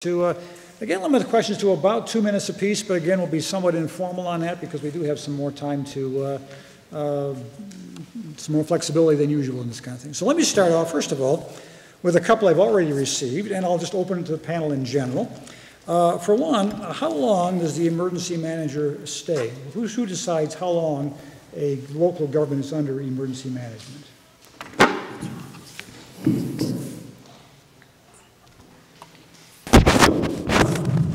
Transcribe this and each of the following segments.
To again, limit the questions to about 2 minutes apiece, but again, we'll be somewhat informal on that because we do have some more time to, some more flexibility than usual in this kind of thing. So let me start off, first of all, with a couple I've already received, and I'll just open it to the panel in general. For one, how long does the emergency manager stay? Who decides how long a local government is under emergency management?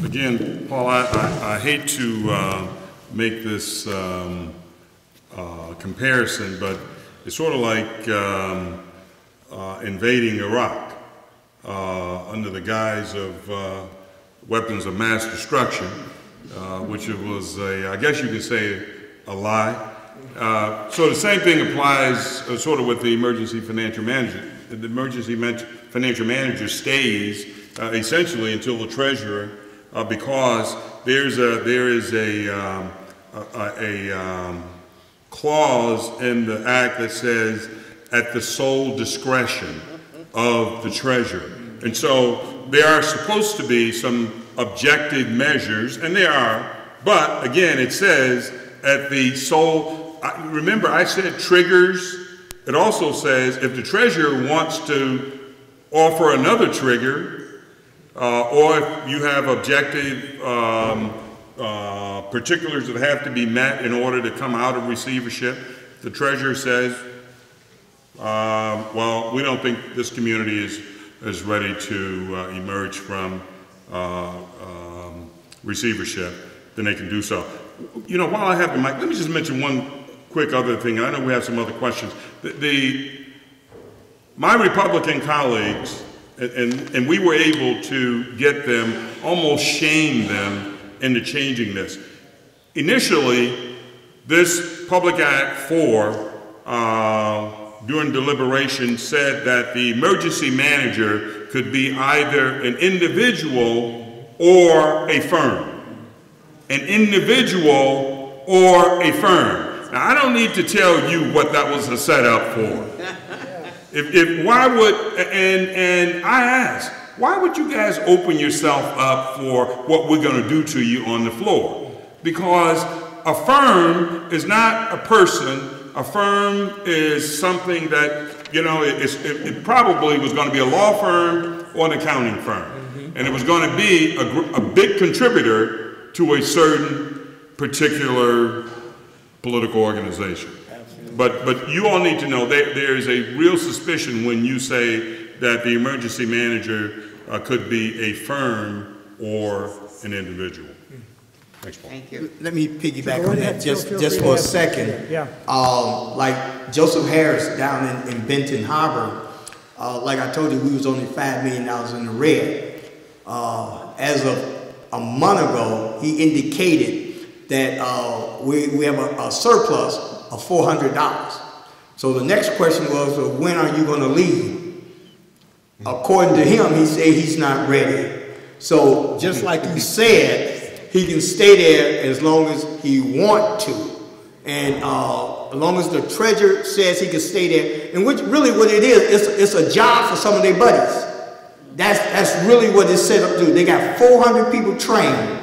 Again, Paul, I hate to make this comparison, but it's sort of like invading Iraq under the guise of weapons of mass destruction, which it was, I guess you could say, a lie. So the same thing applies sort of with the emergency financial manager. The emergency financial manager stays essentially until the treasurer, because there is a clause in the act that says at the sole discretion of the treasurer. And so there are supposed to be some objective measures, and there are, but again, it says at the sole, remember I said triggers. It also says if the treasurer wants to offer another trigger, or if you have objective particulars that have to be met in order to come out of receivership, the treasurer says, well, we don't think this community is ready to emerge from receivership, then they can do so. You know, while I have the mic, let me just mention one quick other thing. I know we have some other questions. My Republican colleagues, and we were able to get them, almost shame them into changing this. Initially, this Public Act 4, during deliberation, said that the emergency manager could be either an individual or a firm. An individual or a firm. Now, I don't need to tell you what that was a setup for. Why would, and I ask, why would you guys open yourself up for what we're going to do to you on the floor? Because a firm is not a person. A firm is something that, you know, it probably was going to be a law firm or an accounting firm. And it was going to be a big contributor to a certain particular political organization. But you all need to know there is a real suspicion when you say that the emergency manager could be a firm or an individual. Thanks, Paul. Thank you. Let me piggyback on that just for a second. Yeah. Like Joseph Harris down in Benton Harbor, like I told you, we was only $5 million in the red. As of a month ago, he indicated that we have a surplus of $400. So the next question was, well, when are you going to leave? According to him, he said he's not ready. So just like you said, he can stay there as long as he wants to. And as long as the treasurer says he can stay there, and which really what it is, it's a job for some of their buddies. That's really what it's set up to do. They got 400 people trained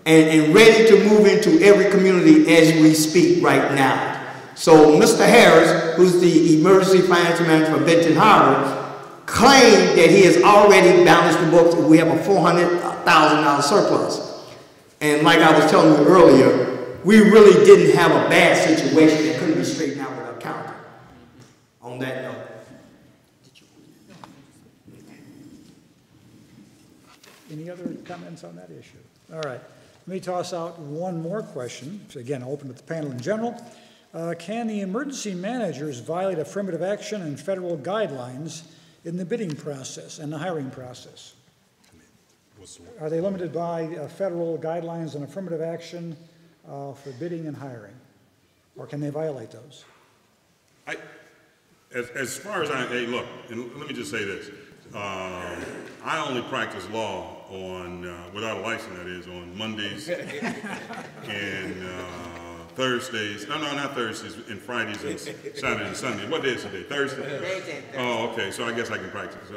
and ready to move into every community as we speak right now. So Mr. Harris, who's the emergency financial manager for Benton Harbor, claimed that he has already balanced the books and we have a $400,000 surplus. And like I was telling you earlier, we really didn't have a bad situation that couldn't be straightened out with an accountant. On that note. Any other comments on that issue? All right. Let me toss out one more question. So again, I'll open with the panel in general. Can the emergency managers violate affirmative action and federal guidelines in the bidding process and the hiring process? Are they limited by federal guidelines on affirmative action for bidding and hiring? Or can they violate those? As far as hey, look, and let me just say this. I only practice law on, without a license that is, on Mondays and Thursdays. No, not Thursdays, and Fridays and Saturdays and Sundays. What day is today? Thursday? Oh, okay, so I guess I can practice.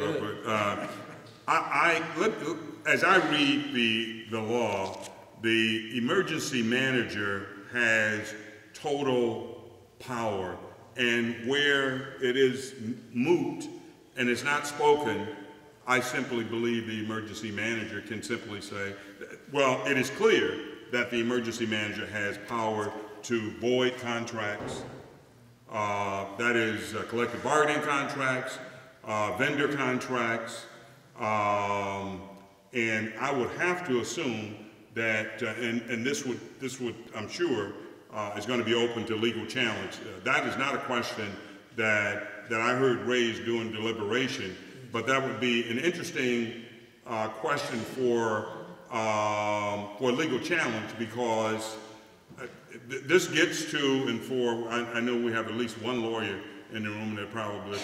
as I read the law, the emergency manager has total power, and where it is moot and it's not spoken, I simply believe the emergency manager can simply say, well, it is clear that the emergency manager has power to void contracts, that is collective bargaining contracts, vendor contracts, and I would have to assume that, and this would, I'm sure, is going to be open to legal challenge. That is not a question that I heard raised during deliberation, but that would be an interesting question for legal challenge, because this gets to, and for, I know we have at least one lawyer in the room, and there are probably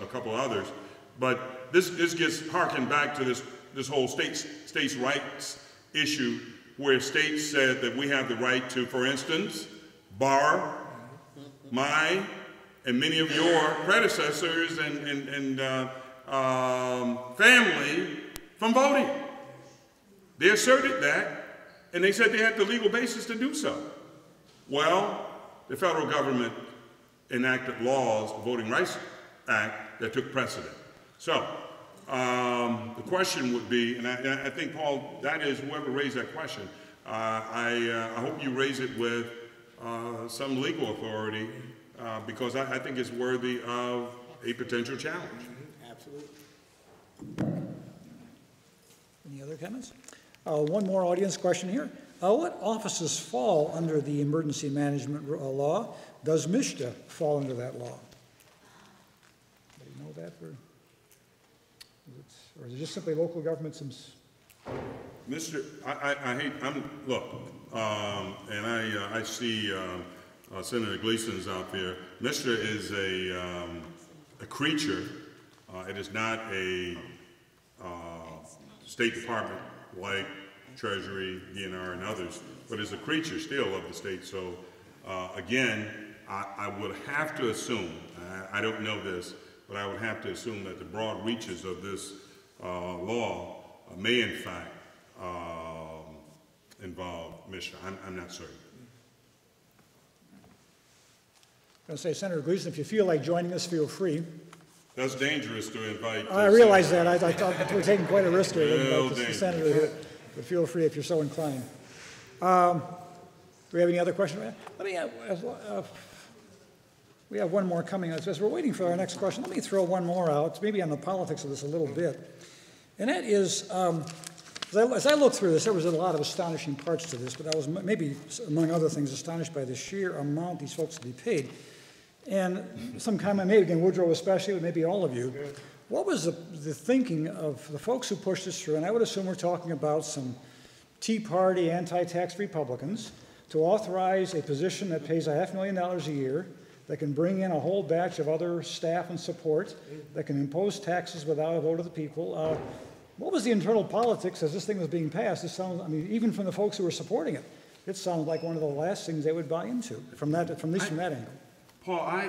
a couple others, but this gets harkened back to this whole states' rights issue, where states said that we have the right to, for instance, bar my and many of your predecessors and family from voting. They asserted that, and they said they had the legal basis to do so. Well, the federal government enacted laws, the Voting Rights Act, that took precedent. So, the question would be, and I think, Paul, that is whoever raised that question, I hope you raise it with some legal authority, because I think it's worthy of a potential challenge. Absolutely. Any other comments? One more audience question here. What offices fall under the emergency management law? Does MISHDA fall under that law? Do you know that? Or is it just simply local governments? Mr. Look, and I see Senator Gleason's out there. MISHDA is a creature. It is not a State Department like Treasury, DNR, and others, but is a creature still of the state. So again, I would have to assume, I don't know this, but I would have to assume that the broad reaches of this law may in fact involve MISHDA. I'm not certain. I'm going to say, Senator Gleeson, if you feel like joining us, feel free. That's dangerous to invite. I realize that. I thought we were taking quite a risk here to invite the senator here, but feel free if you're so inclined. Do we have any other questions? Let me. We have one more coming. As we're waiting for our next question, let me throw one more out, maybe on the politics of this a little bit, and that is, as I looked through this, there was a lot of astonishing parts to this, but I was maybe, among other things, astonished by the sheer amount these folks to be paid. And some comment, maybe again, Woodrow especially, but maybe all of you, what was the thinking of the folks who pushed this through? And I would assume we're talking about some Tea Party anti-tax Republicans to authorize a position that pays $500,000 a year, that can bring in a whole batch of other staff and support, that can impose taxes without a vote of the people. What was the internal politics as this thing was being passed? It sounds, I mean, even from the folks who were supporting it, it sounded like one of the last things they would buy into, from that angle. Paul,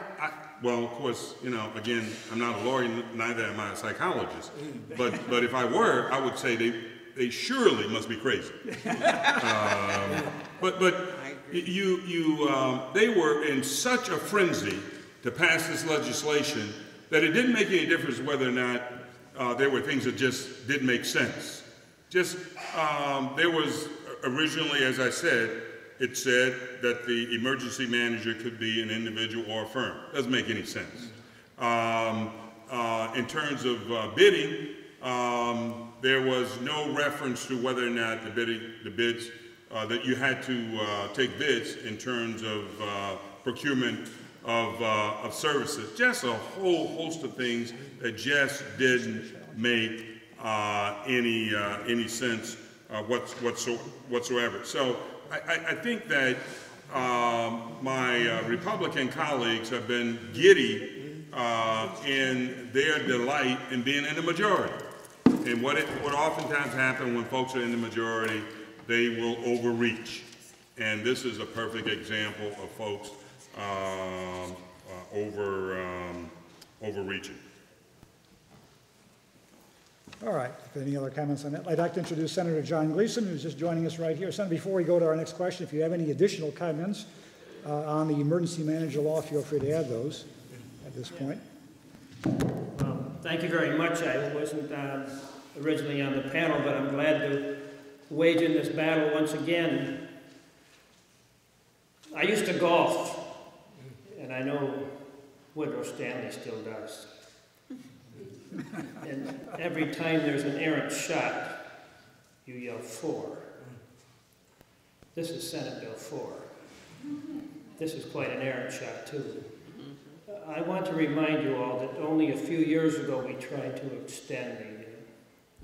well, of course, you know, again, I'm not a lawyer, neither am I a psychologist. But if I were, I would say they surely must be crazy. But they were in such a frenzy to pass this legislation that it didn't make any difference whether or not there were things that just didn't make sense. There was originally, as I said, it said that the emergency manager could be an individual or a firm. Doesn't make any sense. In terms of bidding, there was no reference to whether or not the bids, that you had to take bids in terms of procurement of services. Just a whole host of things that just didn't make any sense whatsoever. So I think that my Republican colleagues have been giddy in their delight in being in the majority. And what oftentimes happens when folks are in the majority, they will overreach. And this is a perfect example of folks overreaching. All right, if any other comments on that, I'd like to introduce Senator John Gleeson, who's just joining us right here. Senator, before we go to our next question, if you have any additional comments on the emergency manager law, feel free to add those at this point. Thank you very much. I wasn't originally on the panel, but I'm glad to wage in this battle once again. I used to golf, and I know Woodrow Stanley still does. And every time there's an errant shot, you yell 4. This is Senate Bill 4. This is quite an errant shot, too. I want to remind you all that only a few years ago we tried to extend the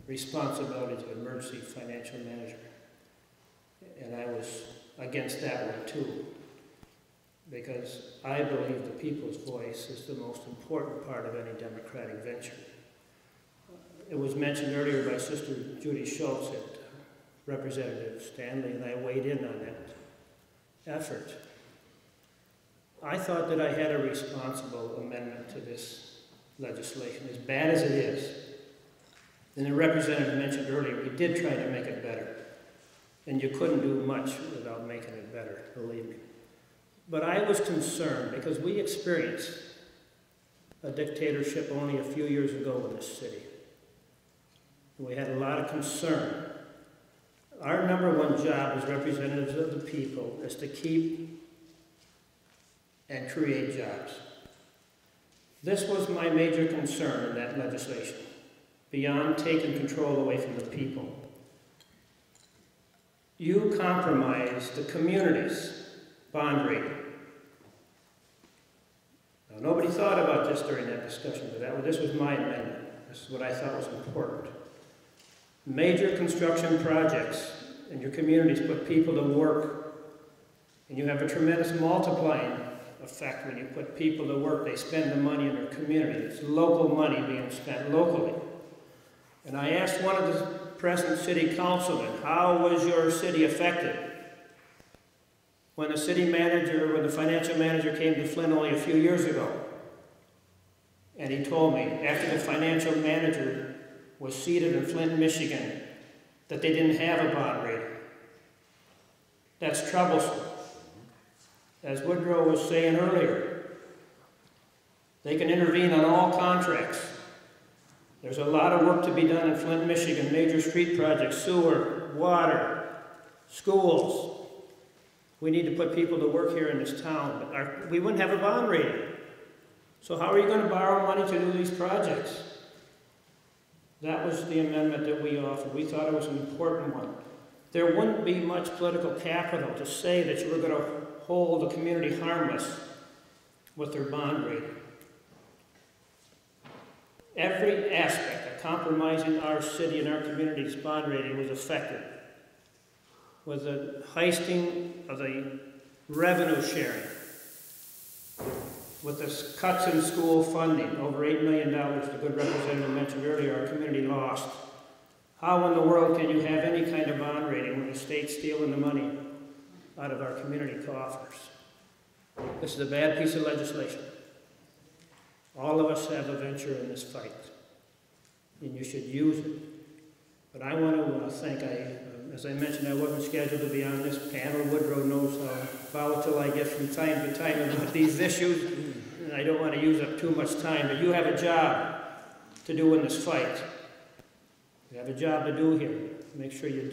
responsibilities of emergency financial manager. And I was against that one, too, because I believe the people's voice is the most important part of any democratic venture. It was mentioned earlier by Sister Judy Schultz that Representative Stanley and I weighed in on that effort. I thought that I had a responsible amendment to this legislation, as bad as it is. And the representative mentioned earlier, we did try to make it better. And you couldn't do much without making it better, believe me. But I was concerned because we experienced a dictatorship only a few years ago in this city. We had a lot of concern. Our number one job as representatives of the people is to keep and create jobs. This was my major concern in that legislation, beyond taking control away from the people. You compromised the community's bond rating. Now, nobody thought about this during that discussion, but this was my amendment. This is what I thought was important. Major construction projects in your communities put people to work, and you have a tremendous multiplying effect when you put people to work. They spend the money in their community. It's local money being spent locally. And I asked one of the present city councilmen, how was your city affected? When the city manager, when the financial manager came to Flint only a few years ago. And he told me, after the financial manager was seated in Flint, Michigan, that they didn't have a bond rating. That's troublesome. As Woodrow was saying earlier, they can intervene on all contracts. There's a lot of work to be done in Flint, Michigan, major street projects, sewer, water, schools. We need to put people to work here in this town, but we wouldn't have a bond rating. So how are you going to borrow money to do these projects? That was the amendment that we offered. We thought it was an important one. There wouldn't be much political capital to say that you were going to hold the community harmless with their bond rating. Every aspect of compromising our city and our community's bond rating was affected. With the heisting of the revenue sharing, with the cuts in school funding, over $8 million, the good representative mentioned earlier, our community lost. How in the world can you have any kind of bond rating when the state's stealing the money out of our community coffers? This is a bad piece of legislation. All of us have a venture in this fight, and you should use it. But I want to thank, as I mentioned, I wasn't scheduled to be on this panel. Woodrow knows how volatile I get from time to time about these issues, and I don't want to use up too much time, but you have a job to do in this fight. You have a job to do here. Make sure you do